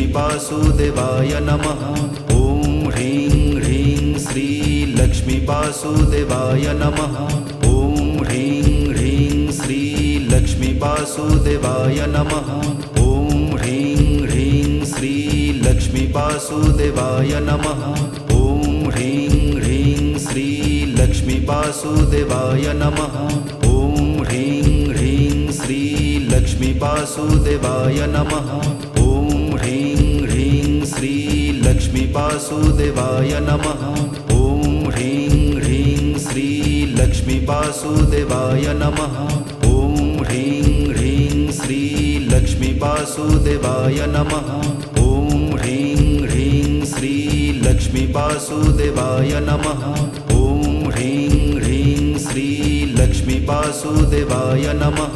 लक्ष्मीवासुदेवाय नमः। ॐ ह्रीं ह्रीं श्री लक्ष्मीवासुदेवाय नमः। ॐ ह्रीं ह्रीं श्री लक्ष्मीवासुदेवाय नमः। ॐ ह्रीं ह्रीं श्री लक्ष्मीवासुदेवाय नमः। ॐ ह्रीं ह्रीं श्री लक्ष्मीवासुदेवाय नमः। ॐ ह्रीं ह्रीं श्री लक्ष्मीवासुदेवाय नमः। ॐ ह्रीं ह्रीं श्री लक्ष्मीवासुदेवाय नमः। ॐ ह्रीं ह्रीं श्री लक्ष्मीवासुदेवाय नमः। ॐ ह्रीं ह्रीं श्री लक्ष्मीवासुदेवाय नमः। ॐ ह्रीं ह्रीं श्री लक्ष्मीवासुदेवाय नमः। ॐ ह्रीं ह्रीं श्री लक्ष्मीवासुदेवाय नमः।